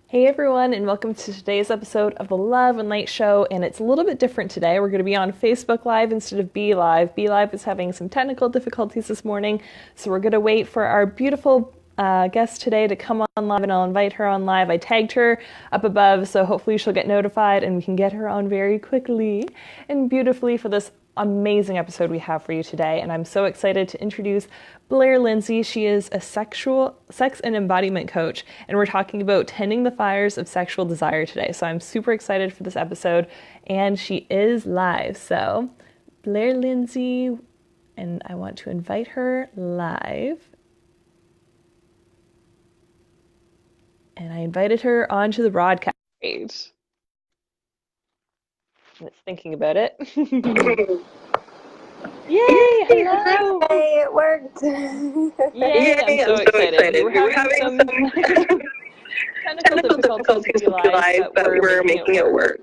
Hey everyone, and welcome to today's episode of the Love and Light Show. And it's a little bit different today. We're going to be on Facebook Live instead of Be Live. Be Live is having some technical difficulties this morning, so we're going to wait for our beautiful guest today to come on live, and I'll invite her on live. I tagged her up above, so hopefully she'll get notified and we can get her on very quickly and beautifully for this amazing episode we have for you today. And I'm so excited to introduce Blaire Lindsay. She is a sex and embodiment coach, and we're talking about tending the fires of sexual desire today. So I'm super excited for this episode, and she is live. So Blaire Lindsay, and I want to invite her live. And I invited her onto the broadcast page. And it's thinking about it. Yay! Hello! Hey, it worked. Yay! I'm so excited. We were having some technical difficulties with live, but we're making it work.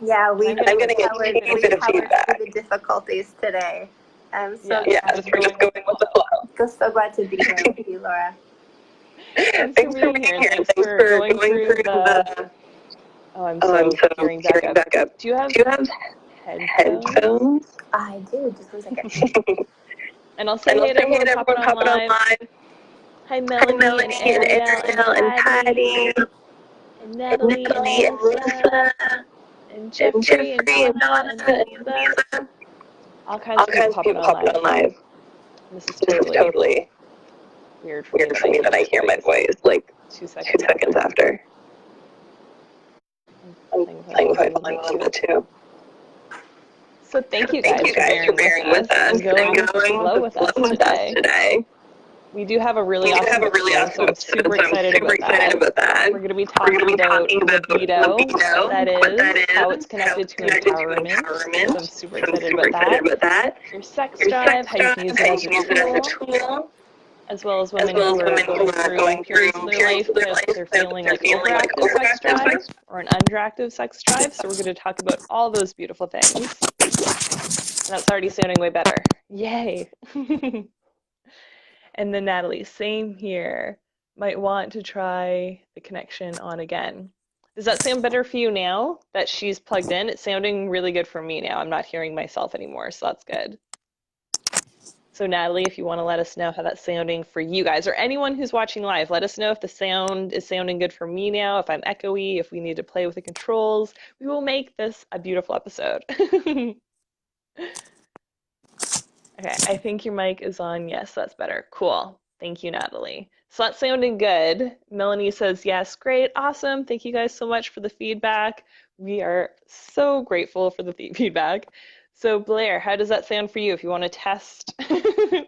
Yeah, we powered through the difficulties today. We're just going with the flow. I'm so glad to be here with you, Laura. Thanks for being here. Thanks for going through the... Oh, I'm so hearing back up. Do you have headphones? I do. Just 1 second. And I'll say hey to everyone popping on live. Hi, Melanie and Ariel and Patty. And Natalie and Melissa. And Jeffrey and Donna and Lisa. All kinds of people popping on live. This is totally weird for me that I hear my voice like 2 seconds after. I'm playing with my volume a little bit too. So thank you guys for bearing with us and going flow with us today. We do have a really awesome episode, so I'm super excited about that. We're going to be talking about libido, that is, how it's connected to empowerment. So I'm super excited about that. Your sex drive, how you can use it as a tool. As well as women who are going through periods in their life because they're feeling like overactive sex drive or an underactive sex drive. So we're going to talk about all those beautiful things. And that's already sounding way better. Yay. And then Natalie, same here. Might want to try the connection on again. Does that sound better for you now that she's plugged in? It's sounding really good for me now. I'm not hearing myself anymore, so that's good. So Natalie, if you want to let us know how that's sounding for you guys, or anyone who's watching live, let us know if the sound is sounding good for me now, if I'm echoey, if we need to play with the controls. We will make this a beautiful episode. Okay, I think your mic is on. Yes, that's better. Cool. Thank you, Natalie. So that's sounding good. Melanie says, yes, great, awesome. Thank you guys so much for the feedback. We are so grateful for the feedback. So Blaire, how does that sound for you if you want to test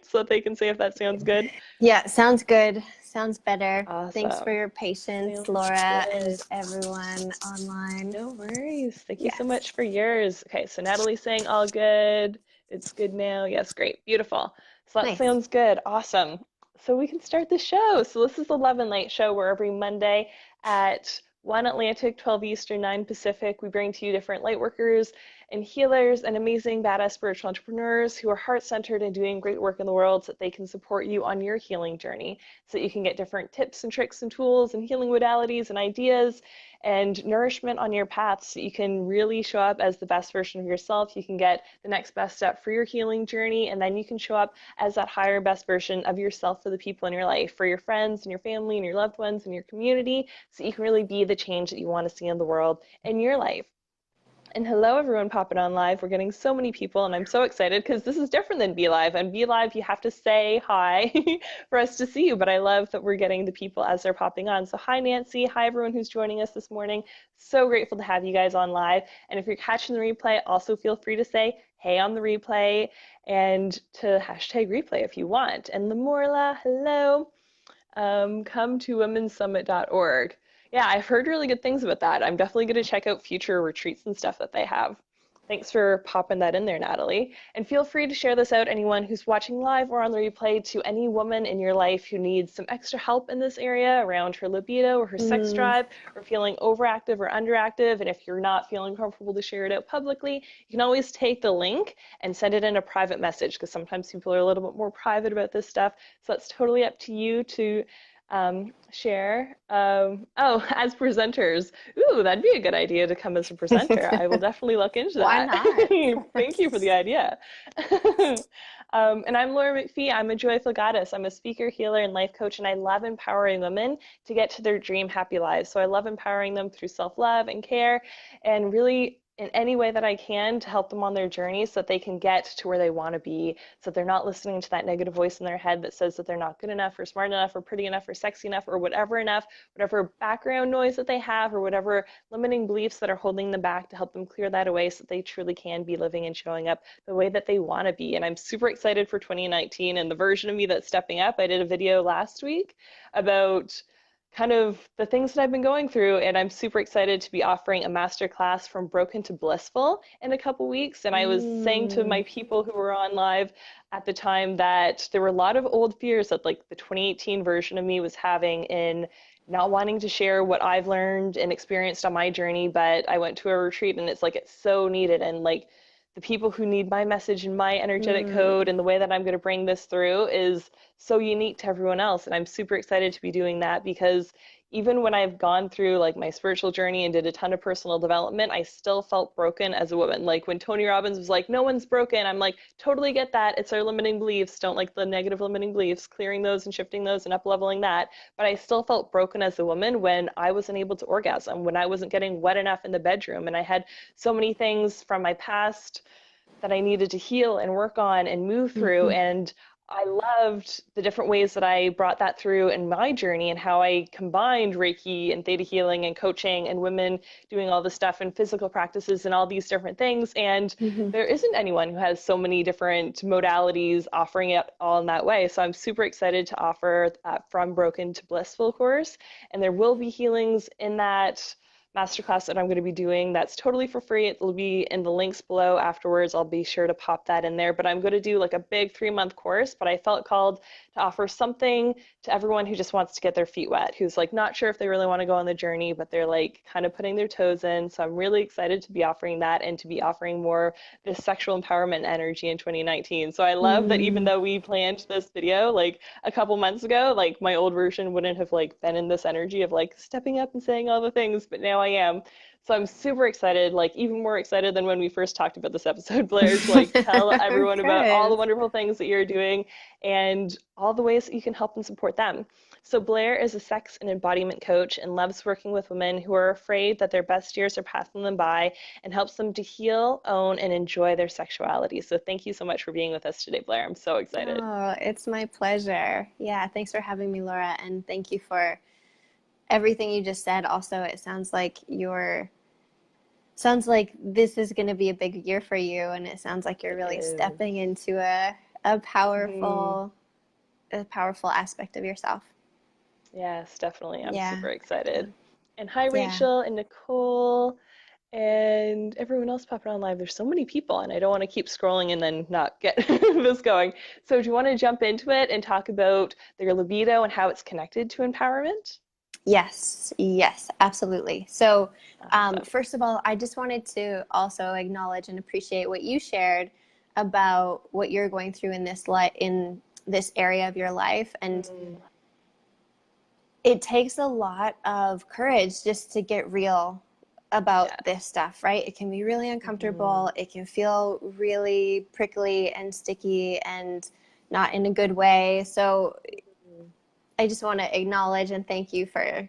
so that they can say if that sounds good? Yeah, sounds good. Sounds better. Awesome. Thanks for your patience, Laura, and everyone online. No worries. Thank you so much for yours. Okay, so Natalie's saying all good. It's good now. Yes, great. Beautiful. So that sounds good. Awesome. So we can start the show. So this is the Love and Light Show, where every Monday at 1 Atlantic, 12 Eastern, 9 Pacific, we bring to you different light workers and healers and amazing badass spiritual entrepreneurs who are heart-centered and doing great work in the world so that they can support you on your healing journey, so that you can get different tips and tricks and tools and healing modalities and ideas and nourishment on your path so you can really show up as the best version of yourself. You can get the next best step for your healing journey, and then you can show up as that higher best version of yourself for the people in your life, for your friends and your family and your loved ones and your community, so you can really be the change that you want to see in the world in your life. And hello, everyone popping on live. We're getting so many people, and I'm so excited because this is different than Be Live. And Be Live, you have to say hi for us to see you, but I love that we're getting the people as they're popping on. So hi, Nancy. Hi, everyone who's joining us this morning. So grateful to have you guys on live. And if you're catching the replay, also feel free to say hey on the replay and to hashtag replay if you want. And Lamorla, hello. Come to womensummit.org. Yeah, I've heard really good things about that. I'm definitely going to check out future retreats and stuff that they have. Thanks for popping that in there, Natalie. And feel free to share this out, anyone who's watching live or on the replay, to any woman in your life who needs some extra help in this area around her libido or her sex drive, or feeling overactive or underactive. And if you're not feeling comfortable to share it out publicly, you can always take the link and send it in a private message, because sometimes people are a little bit more private about this stuff. So that's totally up to you to share. Oh, as presenters. Ooh, that'd be a good idea to come as a presenter. I will definitely look into Why that. not? Thank you for the idea. And I'm Laura McPhee. I'm a joyful goddess. I'm a speaker, healer, and life coach, and I love empowering women to get to their dream happy lives. So I love empowering them through self-love and care, and really in any way that I can to help them on their journey so that they can get to where they want to be, so they're not listening to that negative voice in their head that says that they're not good enough or smart enough or pretty enough or sexy enough or whatever enough, whatever background noise that they have or whatever limiting beliefs that are holding them back, to help them clear that away so that they truly can be living and showing up the way that they want to be. And I'm super excited for 2019 and the version of me that's stepping up. I did a video last week about kind of the things that I've been going through, and I'm super excited to be offering a masterclass from broken to blissful in a couple weeks. And I was saying to my Mm. people who were on live at the time that there were a lot of old fears that like the 2018 version of me was having in not wanting to share what I've learned and experienced on my journey. But I went to a retreat and it's like it's so needed, and like the people who need my message and my energetic code Mm. and the way that I'm going to bring this through is so unique to everyone else. And I'm super excited to be doing that, because even when I've gone through like my spiritual journey and did a ton of personal development, I still felt broken as a woman. Like when Tony Robbins was like, no one's broken, I'm like, totally get that. It's our limiting beliefs. Don't like the negative limiting beliefs, clearing those and shifting those and up leveling that. But I still felt broken as a woman when I wasn't able to orgasm, when I wasn't getting wet enough in the bedroom. And I had so many things from my past that I needed to heal and work on and move through. Mhm. And I loved the different ways that I brought that through in my journey, and how I combined Reiki and theta healing and coaching and women doing all this stuff and physical practices and all these different things. And Mhm. there isn't anyone who has so many different modalities offering it all in that way. So I'm super excited to offer that From Broken to Blissful course. And there will be healings in that masterclass that I'm going to be doing that's totally for free. It'll be in the links below afterwards. I'll be sure to pop that in there. But I'm going to do like a big 3-month course. But I felt called to offer something to everyone who just wants to get their feet wet, who's like not sure if they really want to go on the journey, but they're like kind of putting their toes in. So I'm really excited to be offering that and to be offering more this sexual empowerment energy in 2019. So I love that even Mm. though we planned this video like a couple months ago, like my old version wouldn't have like been in this energy of like stepping up and saying all the things, but now I am. So I'm super excited, like even more excited than when we first talked about this episode, Blair, to like tell everyone about all the Good. wonderful things that you're doing and all the ways that you can help and support them. So Blair is a sex and embodiment coach and loves working with women who are afraid that their best years are passing them by, and helps them to heal, own, and enjoy their sexuality. So thank you so much for being with us today, Blair. I'm so excited. Oh, it's my pleasure. Yeah, thanks for having me, Laura, and thank you for everything you just said. Also, it sounds like this is going to be a big year for you, and it sounds like you're It really is. stepping into a Mhm. powerful a powerful aspect of yourself. Yes, definitely. I'm Yeah. super excited. And hi, Yeah. Rachel and Nicole and everyone else popping on live. There's so many people, and I don't want to keep scrolling and then not get this going. So, do you want to jump into it and talk about their libido and how it's connected to empowerment? Yes, yes, absolutely. So, Awesome. first of all, I just wanted to also acknowledge and appreciate what you shared about what you're going through in this area of your life. And Mm, it takes a lot of courage just to get real about this yes. stuff, right? It can be really Hmm. uncomfortable. It can feel really prickly and sticky and not in a good way. So I just want to acknowledge and thank you for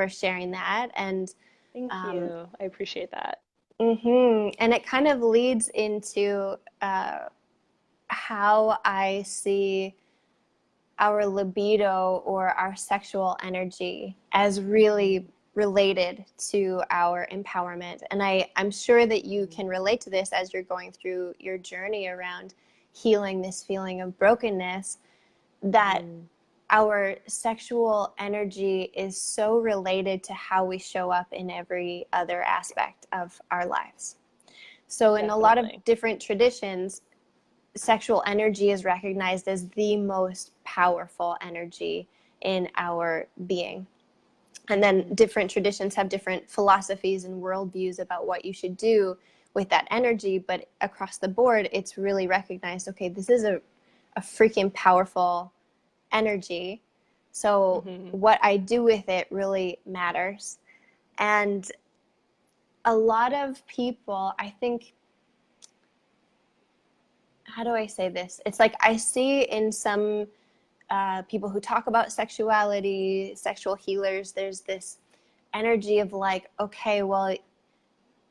sharing that. And Thank um, you. I appreciate that. and it kind of leads into how I see our libido or our sexual energy as really Hmm. related to our empowerment. And I'm sure that you Hmm. can relate to this as you're going through your journey around healing this feeling of brokenness, that Hmm. our sexual energy is so related to how we show up in every other aspect of our lives. So, in a lot of Definitely. different traditions, sexual energy is recognized as the most powerful energy in our being. And then Hmm. different traditions have different philosophies and worldviews about what you should do with that energy. But across the board, it's really recognized, okay, this is a freaking powerful energy. So Mm-hmm. what I do with it really matters. And a lot of people, I think, how do I say this? It's like I see in some people who talk about sexuality, sexual healers, there's this energy of like, okay, well,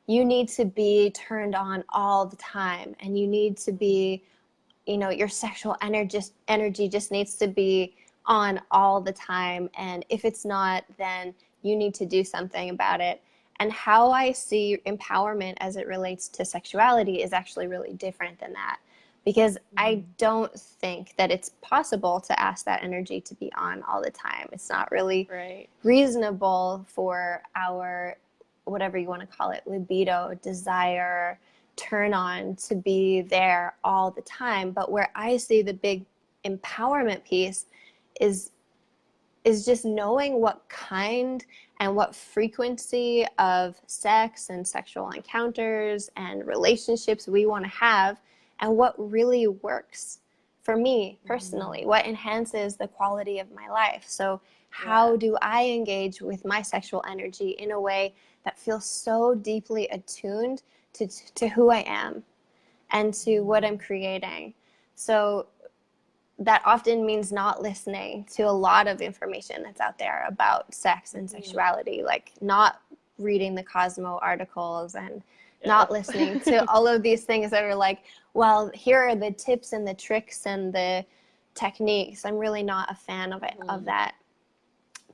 you need to be turned on all the time, and you need to be, you know, your sexual energy just needs to be on all the time. And if it's not, then you need to do something about it. And how I see empowerment as it relates to sexuality is actually really different than that. Because I don't think that it's possible to ask that energy to be on all the time. It's not really reasonable for our, whatever you want to call it, libido, desire, turn on, to be there all the time. But where I see the big empowerment piece is just knowing what kind and what frequency of sex and sexual encounters and relationships we want to have, and what really works for me personally, what enhances the quality of my life. So how do I engage with my sexual energy in a way that feels so deeply attuned to who I am and to what I'm creating? So that often means not listening to a lot of information that's out there about sex and sexuality, like not reading the Cosmo articles and not listening to all of these things that are like, well, here are the tips and the tricks and the techniques. I'm really not a fan of it, of that,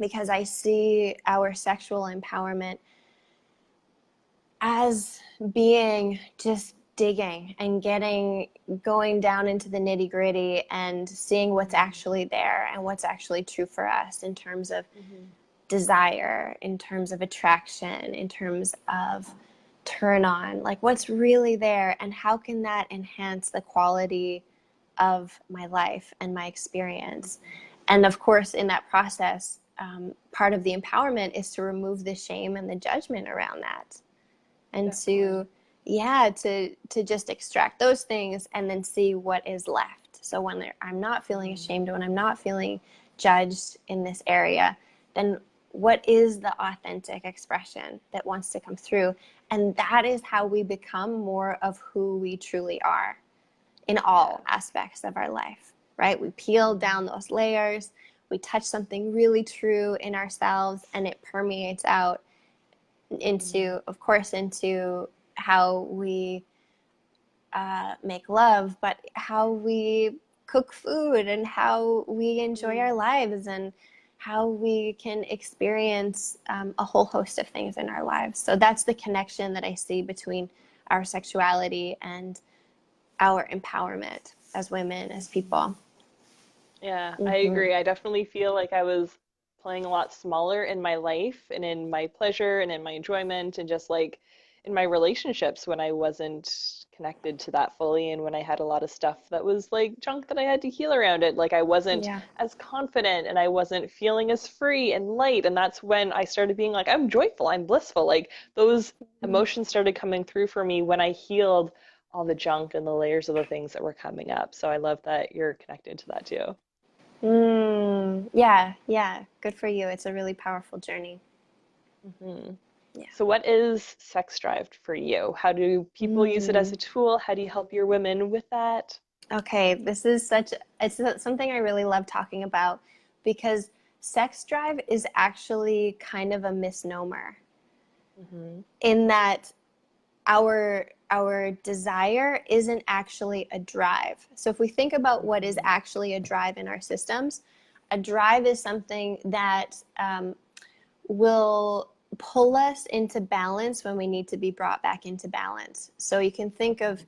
because I see our sexual empowerment as being just digging and going down into the nitty gritty and seeing what's actually there and what's actually true for us in terms of desire, in terms of attraction, in terms of turn on, like what's really there, and how can that enhance the quality of my life and my experience. And of course, in that process, part of the empowerment is to remove the shame and the judgment around that, and to just extract those things and then see what is left. So when I'm not feeling ashamed, when I'm not feeling judged in this area, then what is the authentic expression that wants to come through? And that is how we become more of who we truly are in all aspects of our life, right? We peel down those layers, we touch something really true in ourselves, and it permeates out into, of course, into how we make love, but how we cook food and how we enjoy our lives and how we can experience a whole host of things in our lives. So that's the connection that I see between our sexuality and our empowerment as women, as people. Yeah, I agree. I definitely feel like I was playing a lot smaller in my life and in my pleasure and in my enjoyment and just like in my relationships when I wasn't connected to that fully and when I had a lot of stuff that was like junk that I had to heal around it. Like I wasn't as confident and I wasn't feeling as free and light. And that's when I started being like, I'm joyful, I'm blissful. Like those emotions started coming through for me when I healed all the junk and the layers of the things that were coming up. So I love that you're connected to that too. Yeah. Good for you. It's a really powerful journey. Hmm. Yeah. So what is sex drive for you? How do people use it as a tool? How do you help your women with that? Okay, it's something I really love talking about, because sex drive is actually kind of a misnomer in that our desire isn't actually a drive. So if we think about what is actually a drive in our systems, a drive is something that will pull us into balance when we need to be brought back into balance. So you can think of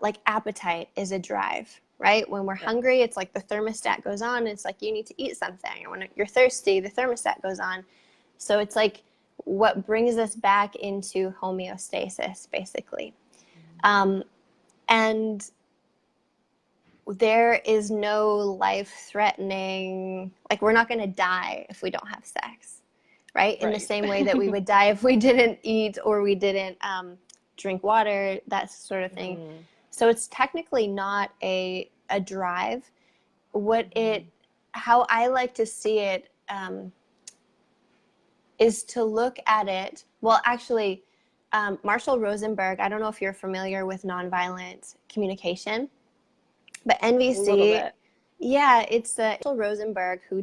like appetite is a drive, right? When we're hungry, it's like the thermostat goes on. It's like you need to eat something. And when you're thirsty, the thermostat goes on. So it's like what brings us back into homeostasis, basically. And there is no life-threatening, like we're not going to die if we don't have sex, right? In the same way that we would die if we didn't eat or we didn't drink water, that sort of thing. So it's technically not a drive. What it how I like to see it is to look at it. Well, actually, Marshall Rosenberg, I don't know if you're familiar with nonviolent communication, but NVC, A little bit. Yeah, it's Marshall Rosenberg who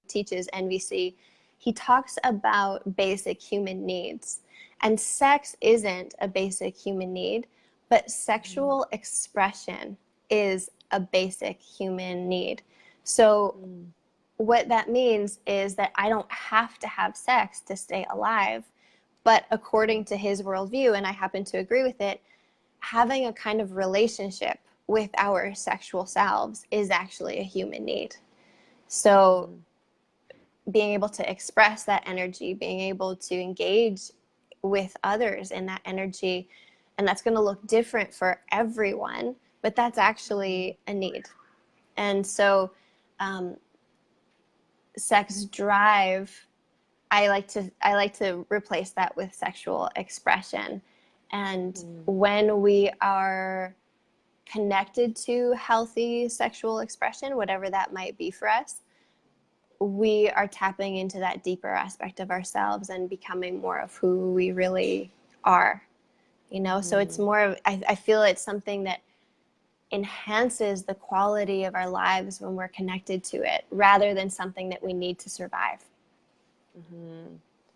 teaches NVC. He talks about basic human needs, and sex isn't a basic human need, but sexual expression is a basic human need. So what that means is that I don't have to have sex to stay alive, but according to his worldview, and I happen to agree with it, having a kind of relationship with our sexual selves is actually a human need. So being able to express that energy, being able to engage with others in that energy, and that's going to look different for everyone, but that's actually a need. And so sex drive, I like to replace that with sexual expression. And when we are connected to healthy sexual expression, whatever that might be for us, we are tapping into that deeper aspect of ourselves and becoming more of who we really are, you know? So it's more of, I feel it's something that enhances the quality of our lives when we're connected to it, rather than something that we need to survive.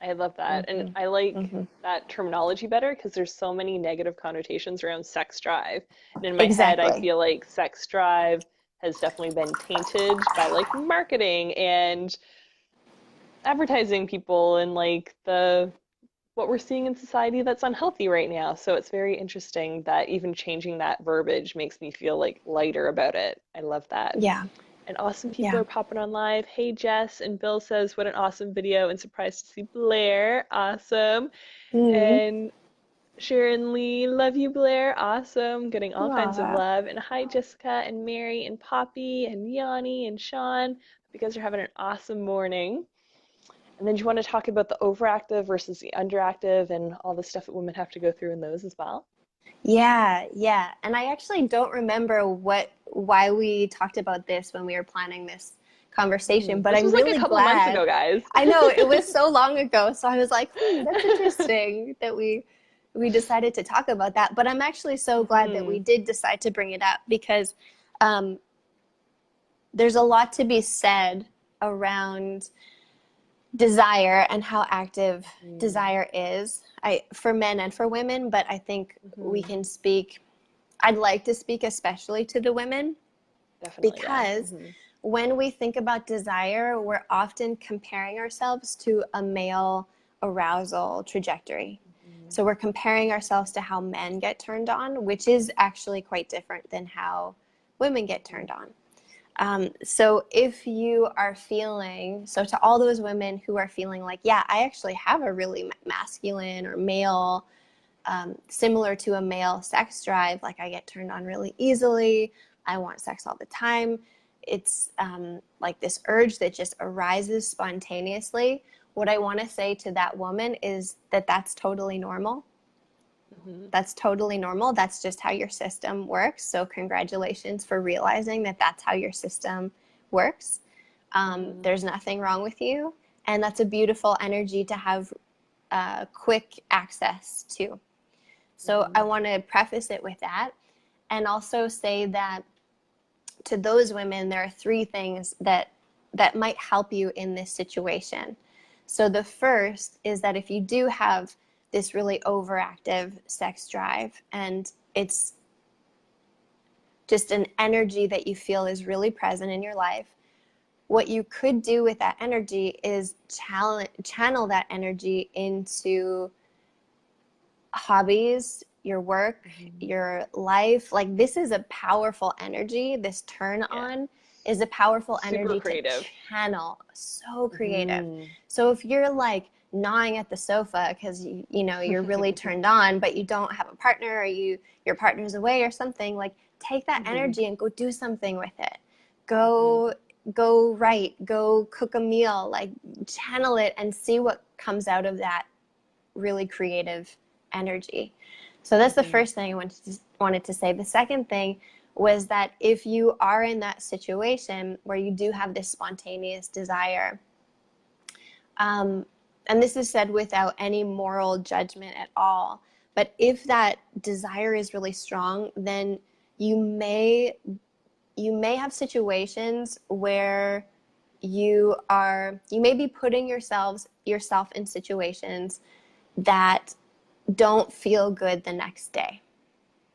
I love that. And I like that terminology better because there's so many negative connotations around sex drive. And in my head, I feel like sex drive has definitely been tainted by like marketing and advertising people and like what we're seeing in society that's unhealthy right now. So it's very interesting that even changing that verbiage makes me feel like lighter about it. I love that. Yeah. And awesome people are popping on live. Hey, Jess. And Bill says, what an awesome video and surprised to see Blaire. Awesome. And Sharon Lee, love you, Blaire. Awesome. Getting all kinds of love. And hi, Jessica and Mary and Poppy and Yanni and Sean. You guys are having an awesome morning. And then do you want to talk about the overactive versus the underactive and all the stuff that women have to go through in those as well? Yeah. And I actually don't remember why we talked about this when we were planning this conversation, but I'm really glad. This was like a couple months ago, guys. I know, it was so long ago. So I was like, that's interesting that we decided to talk about that. But I'm actually so glad that we did decide to bring it up, because there's a lot to be said around desire and how active desire is, for men and for women. But I think we can speak, I'd like to speak especially to the women. Definitely, because when we think about desire, we're often comparing ourselves to a male arousal trajectory. So we're comparing ourselves to how men get turned on, which is actually quite different than how women get turned on. So if you are feeling, so to all those women who are feeling like, yeah, I actually have a really masculine or male, similar to a male sex drive, like I get turned on really easily, I want sex all the time, it's like this urge that just arises spontaneously. What I want to say to that woman is that that's totally normal. That's totally normal. That's just how your system works. So congratulations for realizing that that's how your system works. There's nothing wrong with you. And that's a beautiful energy to have quick access to. So I want to preface it with that, and also say that to those women, there are 3 things that might help you in this situation. So the first is that if you do have this really overactive sex drive, and it's just an energy that you feel is really present in your life, what you could do with that energy is channel that energy into hobbies, your work, your life. Like, this is a powerful energy. This turn on is a powerful energy to channel. So creative. So if you're like gnawing at the sofa because you know you're really turned on, but you don't have a partner, or your partner's away or something, like, take that energy and go do something with it. Go write, go cook a meal, like, channel it and see what comes out of that really creative energy. So that's the first thing I wanted to say. The second thing was that if you are in that situation where you do have this spontaneous desire, and this is said without any moral judgment at all, but if that desire is really strong, then you may have situations where you may be putting yourself in situations that don't feel good the next day.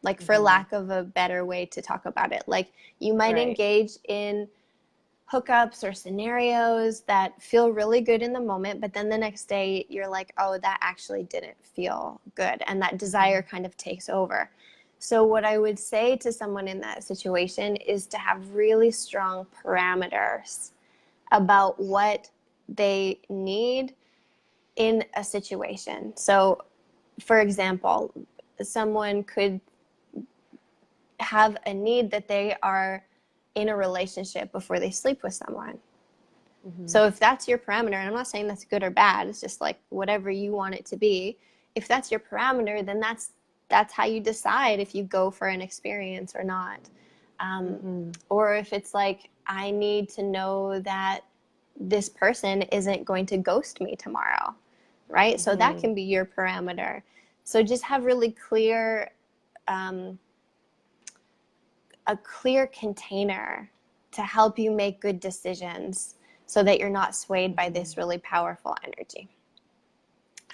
Like, for lack of a better way to talk about it, like you might engage in hookups or scenarios that feel really good in the moment, but then the next day you're like, oh, that actually didn't feel good, and that desire kind of takes over. So what I would say to someone in that situation is to have really strong parameters about what they need in a situation. So, for example, someone could have a need that they are in a relationship before they sleep with someone. So if that's your parameter, and I'm not saying that's good or bad, it's just like whatever you want it to be. If that's your parameter, then that's how you decide if you go for an experience or not. Or if it's like, I need to know that this person isn't going to ghost me tomorrow, right? So that can be your parameter. So just have really clear, a clear container to help you make good decisions so that you're not swayed by this really powerful energy.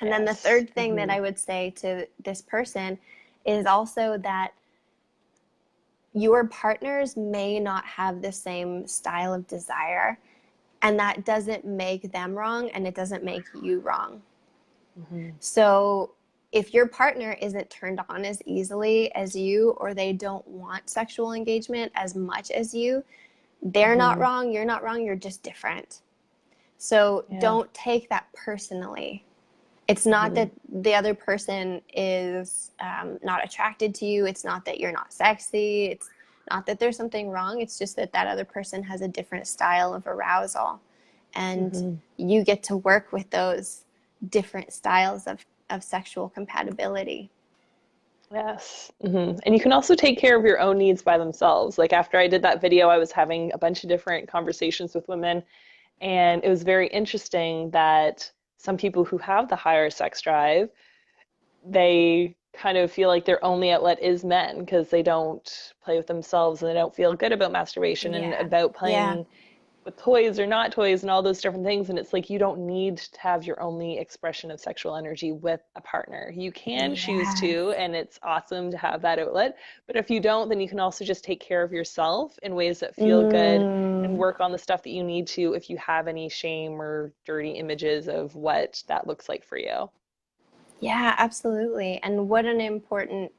And then the third thing that I would say to this person is also that your partners may not have the same style of desire, and that doesn't make them wrong, and it doesn't make you wrong. So if your partner isn't turned on as easily as you, or they don't want sexual engagement as much as you, they're not wrong, you're not wrong, you're just different. So don't take that personally. It's not that the other person is not attracted to you. It's not that you're not sexy. It's not that there's something wrong. It's just that that other person has a different style of arousal. And you get to work with those different styles of sexual compatibility. Yes. And you can also take care of your own needs by themselves. Like, after I did that video, I was having a bunch of different conversations with women, and it was very interesting that some people who have the higher sex drive, they kind of feel like their only outlet is men because they don't play with themselves and they don't feel good about masturbation and about playing with toys or not toys and all those different things. And it's like, you don't need to have your only expression of sexual energy with a partner. You can choose to, and it's awesome to have that outlet. But if you don't, then you can also just take care of yourself in ways that feel good and work on the stuff that you need to if you have any shame or dirty images of what that looks like for you. Yeah, absolutely. And what an important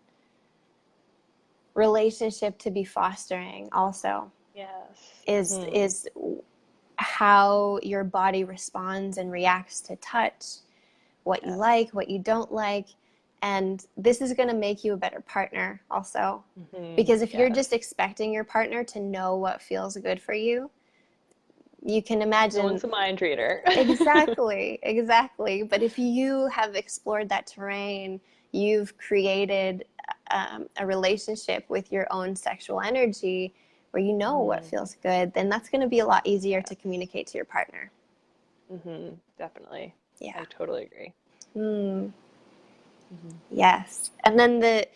relationship to be fostering also. Is how your body responds and reacts to touch, what you like, what you don't like. And this is going to make you a better partner also. Because if you're just expecting your partner to know what feels good for you, you can imagine. Someone's a mind reader. Exactly. But if you have explored that terrain, you've created a relationship with your own sexual energy where you know what feels good, then that's going to be a lot easier to communicate to your partner. Definitely. Yeah. I totally agree. Yes. And then the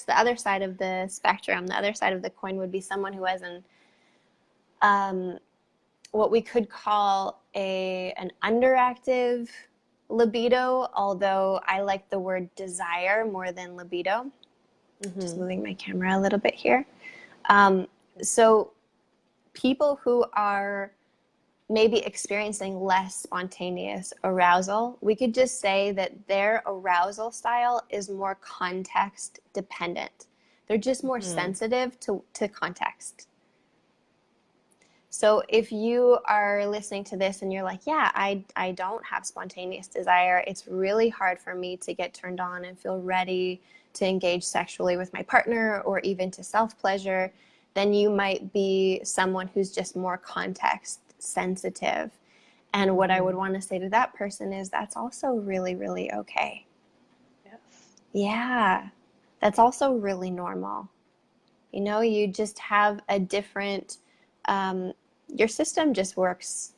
other side of the spectrum, the other side of the coin would be someone who has what we could call an underactive libido, although I like the word desire more than libido. Just moving my camera a little bit here. So people who are maybe experiencing less spontaneous arousal, we could just say that their arousal style is more context dependent. They're just more sensitive to context. So if you are listening to this and you're like, yeah, I don't have spontaneous desire, it's really hard for me to get turned on and feel ready to engage sexually with my partner or even to self-pleasure, then you might be someone who's just more context sensitive. And what I would want to say to that person is that's also really, really okay. Yes. Yeah. That's also really normal. You know, you just have a different, your system just works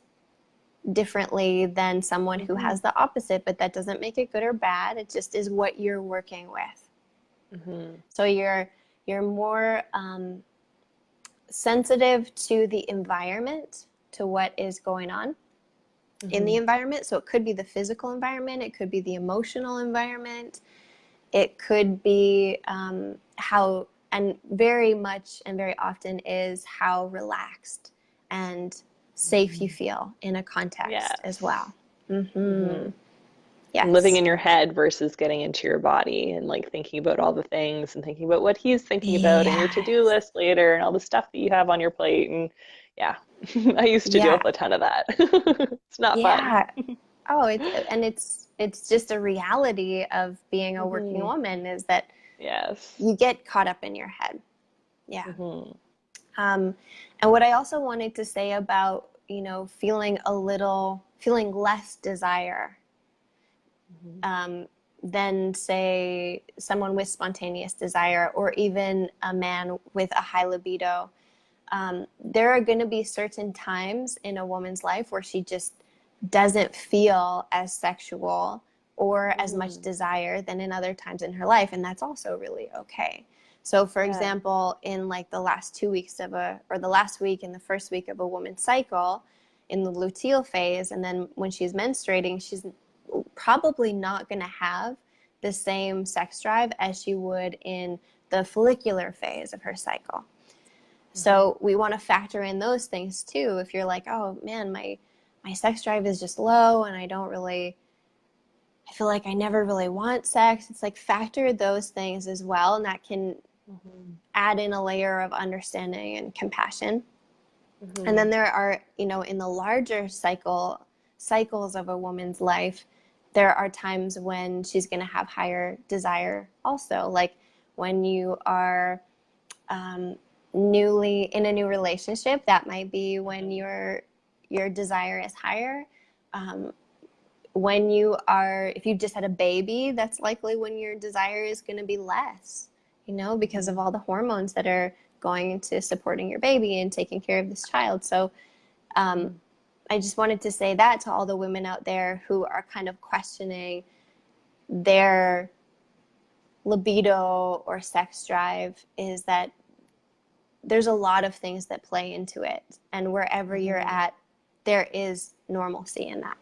differently than someone who has the opposite, but that doesn't make it good or bad. It just is what you're working with. So you're more sensitive to the environment, to what is going on in the environment. So it could be the physical environment, it could be the emotional environment, it could be how, and very much and very often is how relaxed and safe you feel in a context as well. Yes. Living in your head versus getting into your body and like thinking about all the things and thinking about what he's thinking about and your to-do list later and all the stuff that you have on your plate. And yeah, I used to deal with a ton of that. It's not fun. Oh, it's just a reality of being a working woman, is that you get caught up in your head. Yeah. And what I also wanted to say about, you know, feeling less desire than, say, someone with spontaneous desire, or even a man with a high libido. There are going to be certain times in a woman's life where she just doesn't feel as sexual or as much desire than in other times in her life, and that's also really okay. So for example, in like the last 2 weeks or the last week and the first week of a woman's cycle, in the luteal phase, and then when she's menstruating, she's probably not going to have the same sex drive as she would in the follicular phase of her cycle. So we want to factor in those things too. If you're like, oh man, my sex drive is just low and I feel like I never really want sex. It's like, factor those things as well. And that can add in a layer of understanding and compassion. And then there are, you know, in the larger cycles of a woman's life, there are times when she's going to have higher desire also. Like when you are newly in a new relationship, that might be when your desire is higher. If you just had a baby, that's likely when your desire is going to be less, you know, because of all the hormones that are going into supporting your baby and taking care of this child. So I just wanted to say that to all the women out there who are kind of questioning their libido or sex drive, is that there's a lot of things that play into it. And wherever you're at, there is normalcy in that.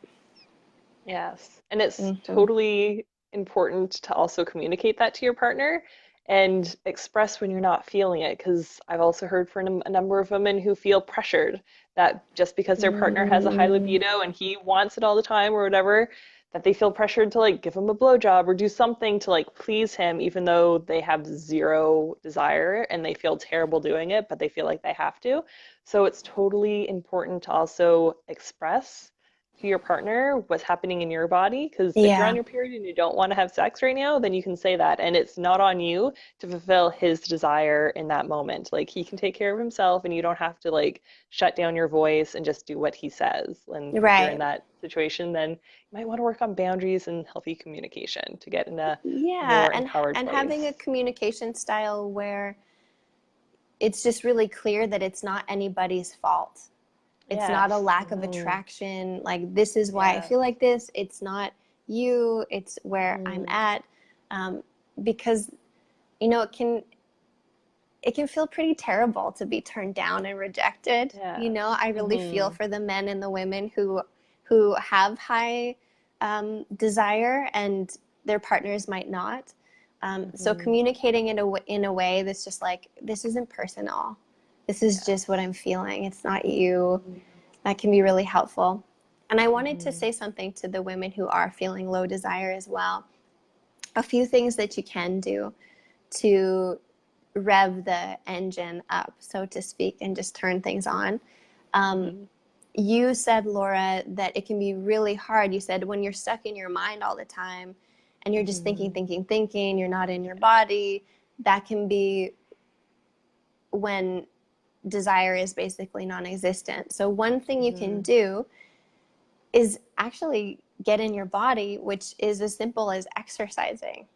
Yes. And it's totally important to also communicate that to your partner and express when you're not feeling it. Because I've also heard from a number of women who feel pressured that just because their partner has a high libido and he wants it all the time or whatever, that they feel pressured to like give him a blowjob or do something to like please him, even though they have zero desire and they feel terrible doing it, but they feel like they have to. So it's totally important to also express to your partner what's happening in your body, because if you're on your period and you don't want to have sex right now, then you can say that, and it's not on you to fulfill his desire in that moment. Like, he can take care of himself and you don't have to like shut down your voice and just do what he says. And if you're in that situation, then you might want to work on boundaries and healthy communication to get in a more empowered and place. Having a communication style where it's just really clear that it's not anybody's fault. It's not a lack of attraction. Like, this is why I feel like this. It's not you. It's where I'm at. Because, you know, it can feel pretty terrible to be turned down and rejected. You know, I really feel for the men and the women who have high desire and their partners might not. So communicating in a way that's just like, this isn't personal. This is just what I'm feeling. It's not you. That can be really helpful. And I wanted to say something to the women who are feeling low desire as well. A few things that you can do to rev the engine up, so to speak, and just turn things on. You said, Laura, that it can be really hard. You said when you're stuck in your mind all the time and you're just thinking, you're not in your body, that can be when desire is basically non-existent. So one thing you can do is actually get in your body, which is as simple as exercising.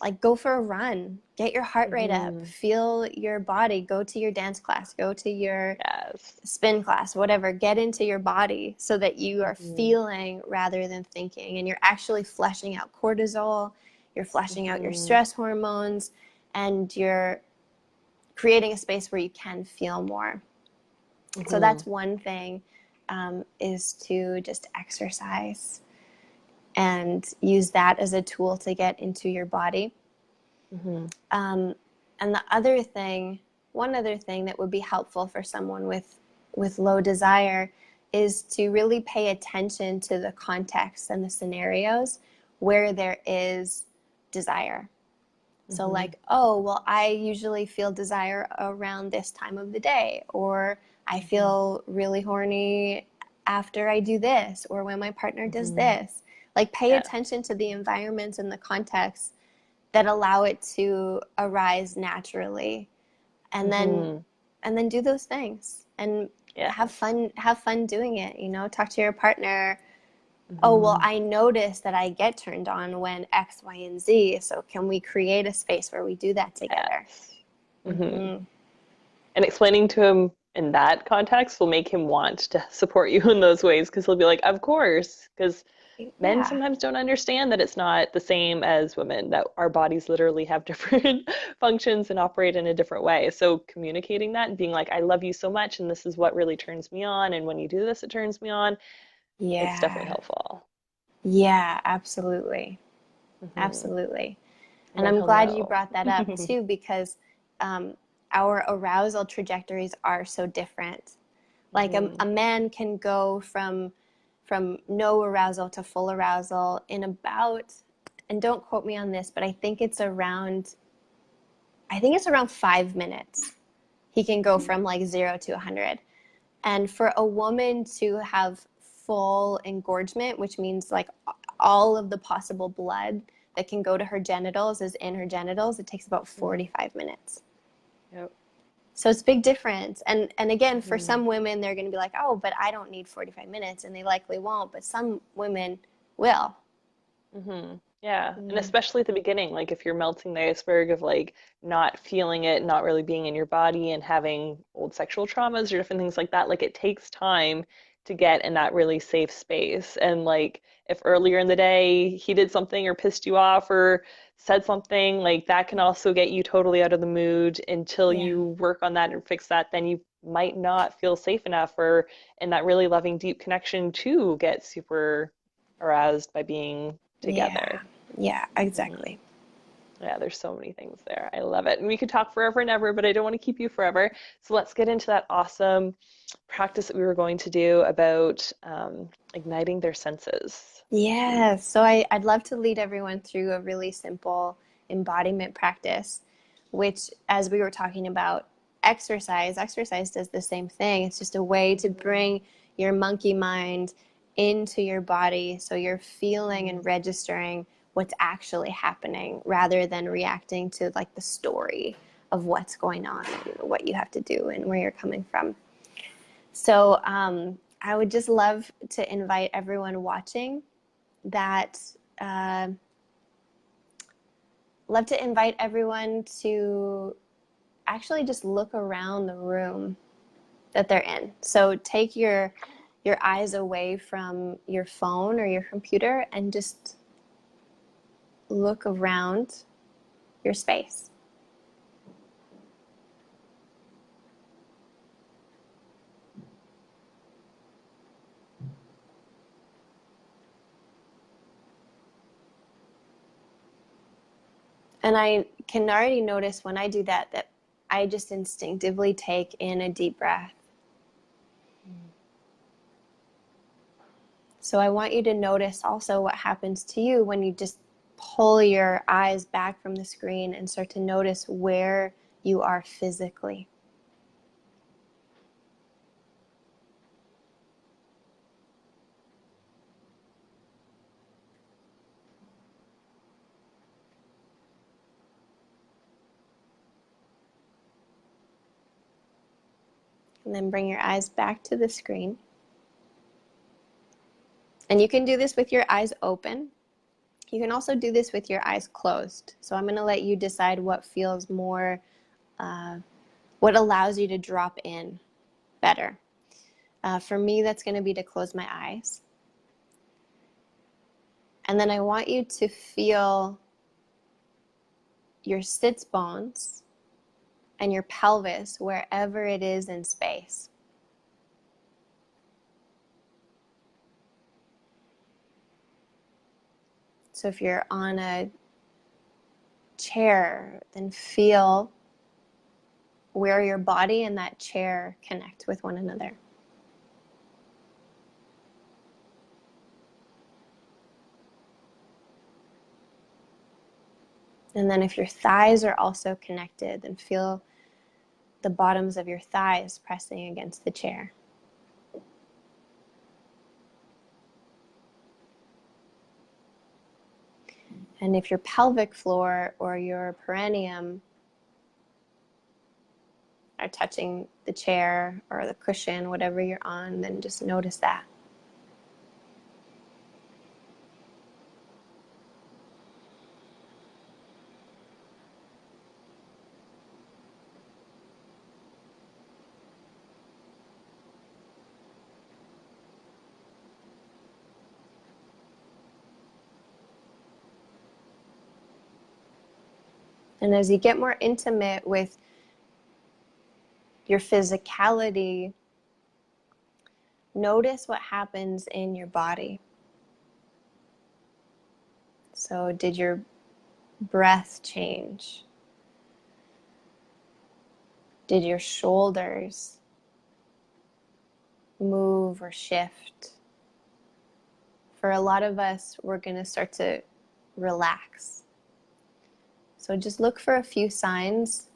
like go for a run, get your heart rate up, feel your body, go to your dance class, go to your spin class, whatever, get into your body so that you are feeling rather than thinking, and you're actually flushing out cortisol, you're flushing out your stress hormones, and you're creating a space where you can feel more. So that's one thing, is to just exercise and use that as a tool to get into your body. And the other thing, one other thing that would be helpful for someone with low desire is to really pay attention to the context and the scenarios where there is desire. So like, oh, well, I usually feel desire around this time of the day, or I feel really horny after I do this, or when my partner does this. Like, pay attention to the environments and the context that allow it to arise naturally, and then do those things and have fun doing it. You know, talk to your partner. Oh, well, I notice that I get turned on when X, Y, and Z. So can we create a space where we do that together? And explaining to him in that context will make him want to support you in those ways, because he'll be like, of course, because men sometimes don't understand that it's not the same as women, that our bodies literally have different functions and operate in a different way. So communicating that and being like, I love you so much, and this is what really turns me on, and when you do this, it turns me on. It's definitely helpful. Yeah, absolutely. Absolutely. And I'm glad you brought that up too, because our arousal trajectories are so different. Like a man can go from no arousal to full arousal in about, and don't quote me on this, but I think it's around 5 minutes. He can go from like 0 to 100. And for a woman to have full engorgement, which means like all of the possible blood that can go to her genitals is in her genitals, it takes about 45 minutes. So it's a big difference. And again, for some women, they're going to be like, oh, but I don't need 45 minutes, and they likely won't, but some women will. Yeah, and especially at the beginning, like if you're melting the iceberg of like not feeling it, not really being in your body, and having old sexual traumas or different things like that, like it takes time to get in that really safe space. And like if earlier in the day he did something or pissed you off or said something, like that can also get you totally out of the mood until you work on that and fix that. Then you might not feel safe enough, or in that really loving deep connection to get super aroused by being together. Yeah, exactly. Yeah, there's so many things there. I love it. And we could talk forever and ever, but I don't want to keep you forever. So let's get into that awesome practice that we were going to do about igniting their senses. Yes. So I'd love to lead everyone through a really simple embodiment practice, which, as we were talking about exercise does the same thing. It's just a way to bring your monkey mind into your body, so you're feeling and registering what's actually happening rather than reacting to like the story of what's going on and what you have to do and where you're coming from. So I would just love to invite everyone watching that, love to invite everyone to actually just look around the room that they're in. So take your eyes away from your phone or your computer and just look around your space. And I can already notice when I do that, that I just instinctively take in a deep breath. So I want you to notice also what happens to you when you just pull your eyes back from the screen and start to notice where you are physically. And then bring your eyes back to the screen. And you can do this with your eyes open. You can also do this with your eyes closed. So I'm going to let you decide what feels more, what allows you to drop in better. For me, that's going to be to close my eyes. And then I want you to feel your sits bones and your pelvis wherever it is in space. So if you're on a chair, then feel where your body and that chair connect with one another. And then if your thighs are also connected, then feel the bottoms of your thighs pressing against the chair. And if your pelvic floor or your perineum are touching the chair or the cushion, whatever you're on, then just notice that. And as you get more intimate with your physicality, notice what happens in your body. So did your breath change? Did your shoulders move or shift? For a lot of us, we're going to start to relax. So just look for a few signs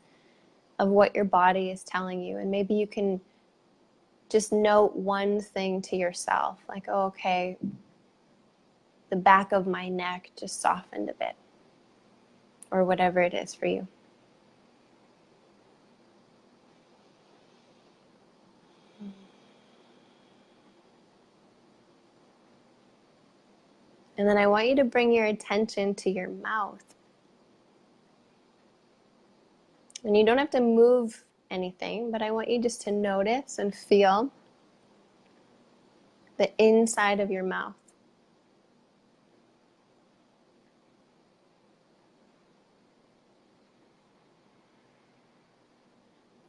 of what your body is telling you. And maybe you can just note one thing to yourself, like, oh, okay, the back of my neck just softened a bit, or whatever it is for you. And then I want you to bring your attention to your mouth. And you don't have to move anything, but I want you just to notice and feel the inside of your mouth.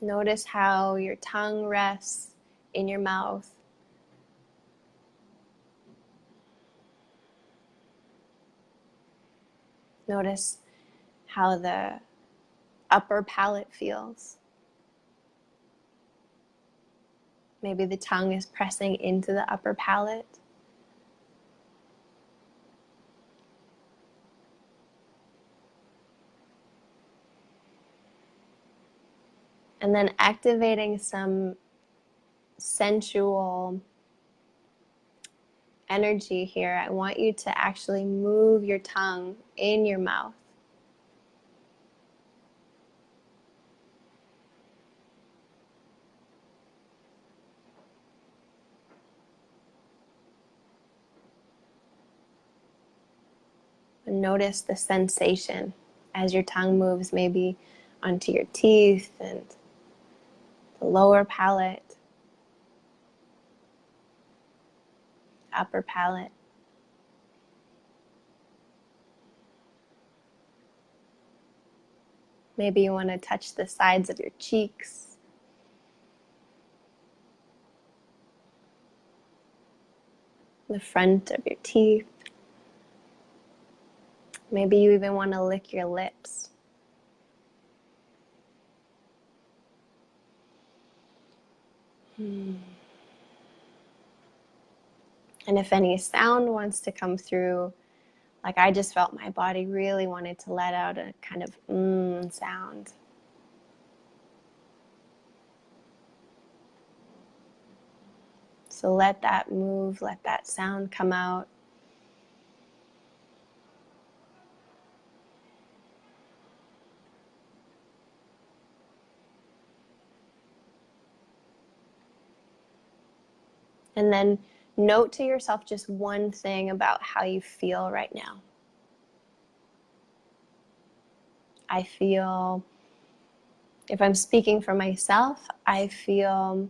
Notice how your tongue rests in your mouth. Notice how the upper palate feels. Maybe the tongue is pressing into the upper palate. And then activating some sensual energy here. I want you to actually move your tongue in your mouth. And notice the sensation as your tongue moves maybe onto your teeth and the lower palate, upper palate. Maybe you want to touch the sides of your cheeks. The front of your teeth. Maybe you even want to lick your lips. And if any sound wants to come through, like I just felt my body really wanted to let out a kind of sound. So let that move, let that sound come out. And then note to yourself just one thing about how you feel right now. I feel, if I'm speaking for myself, I feel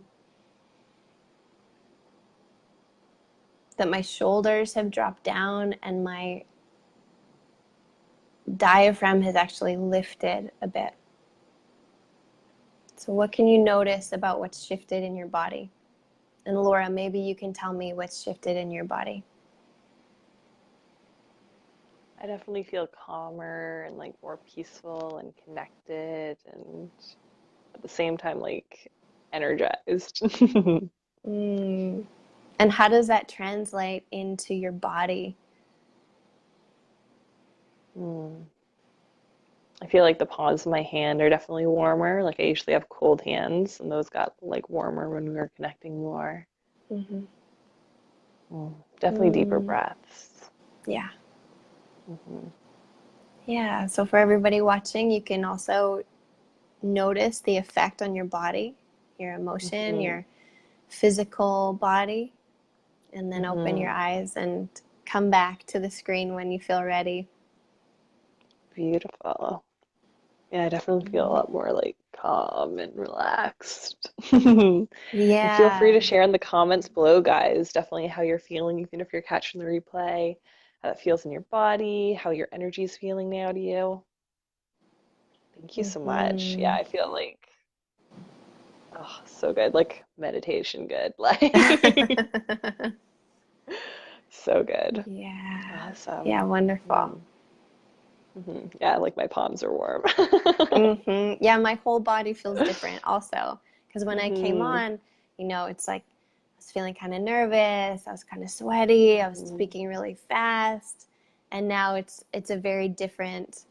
that my shoulders have dropped down and my diaphragm has actually lifted a bit. So what can you notice about what's shifted in your body? And Laura, maybe you can tell me what's shifted in your body. I definitely feel calmer and like more peaceful and connected, and at the same time like energized. Mm. And how does that translate into your body? Mm. I feel like the palms of my hand are definitely warmer. Like I usually have cold hands, and those got like warmer when we were connecting more. Mm-hmm. Definitely deeper Mm. breaths. Yeah. Hmm. Yeah. So for everybody watching, you can also notice the effect on your body, your emotion, Hmm. your physical body, and then open your Hmm. eyes and come back to the screen when you feel ready. Beautiful. Yeah, I definitely feel a Mm-hmm. lot more like calm and relaxed. And feel free to Yeah. share in the comments below, guys, definitely how you're feeling, even if you're catching the replay, how it feels in your body, how your energy is feeling now to you. Thank you so much. Yeah, Mm-hmm. I feel like, oh, so good. Like meditation good. Like, so good. Yeah. Awesome. Yeah, wonderful. Yeah, like my palms are warm. Mm-hmm. Yeah, my whole body feels different also. Because when I came Hmm. on, it's like I was feeling kind of nervous, I was kind of sweaty, I was Hmm. speaking really fast, and now it's a very different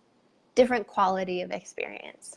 quality of experience.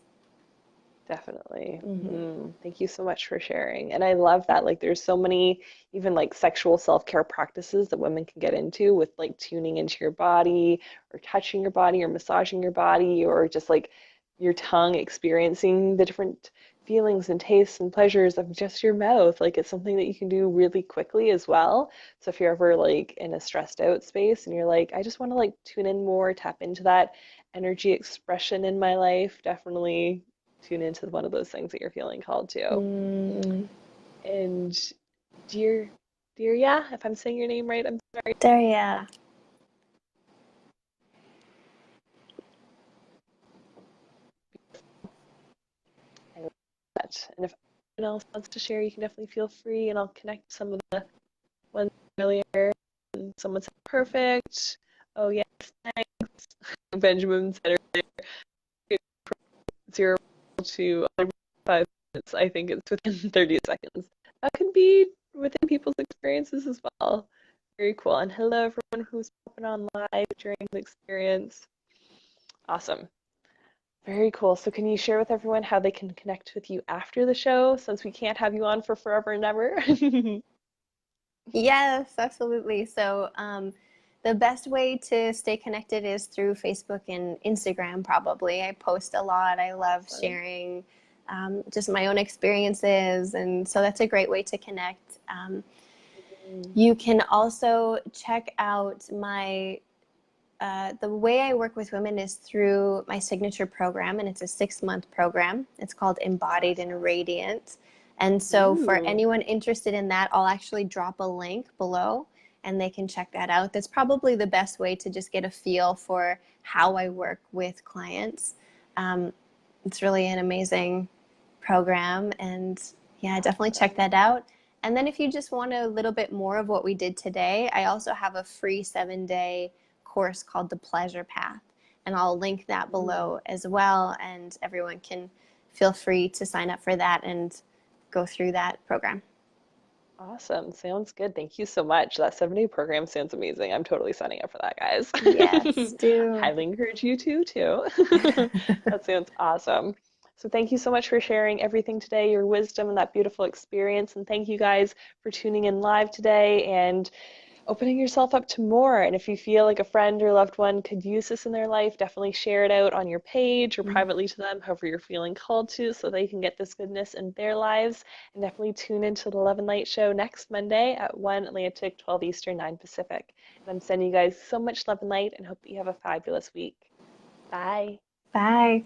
Definitely. Mm-hmm. Thank you so much for sharing. And I love that. Like, there's so many, even like sexual self-care practices that women can get into with like tuning into your body or touching your body or massaging your body or just like your tongue experiencing the different feelings and tastes and pleasures of just your mouth. Like, it's something that you can do really quickly as well. So if you're ever like in a stressed out space and you're like, I just want to like tune in more, tap into that energy expression in my life, definitely tune into one of those things that you're feeling called to. Mm, And dear, yeah, if I'm saying your name right, I'm sorry. there, yeah. I love that. And if anyone else wants to share, you can definitely feel free, and I'll connect some of the ones earlier. And someone said perfect. Oh yes, thanks. Benjamin said earlier, 0 to 5 minutes. I think it's within 30 seconds. That can be within people's experiences as well. Very cool. And hello everyone who's popping on live during the experience. Awesome. Very cool. So can you share with everyone how they can connect with you after the show since we can't have you on for forever and ever? Yes, absolutely. So, the best way to stay connected is through Facebook and Instagram, probably. I post a lot. I love Awesome. sharing just my own experiences. And so that's a great way to connect. Mm. You can also check out the way I work with women is through my signature program, and it's a 6-month program. It's called Embodied and Awesome. Radiant. And so, for Ooh. anyone interested in that, I'll actually drop a link below and they can check that out. That's probably the best way to just get a feel for how I work with clients. Um, it's really an amazing program, and yeah, definitely check Awesome. that out. And then if you just want a little bit more of what we did today, I also have a free 7-day course called The Pleasure Path, and I'll link that Mm. below as well, and everyone can feel free to sign up for that and go through that program. Awesome. Sounds good. Thank you so much. That 7-day program sounds amazing. I'm totally signing up for that, guys. Yes, do. Highly encourage you to too. That sounds awesome. So thank you so much for sharing everything today, your wisdom and that beautiful experience. And thank you guys for tuning in live today and opening yourself up to more. And if you feel like a friend or loved one could use this in their life, definitely share it out on your page or privately to them, however you're feeling called to, so they can get this goodness in their lives. And definitely tune into the Love and Light show next Monday at 1 Atlantic, 12 Eastern, 9 Pacific. And I'm sending you guys so much love and light and hope that you have a fabulous week. Bye. Bye.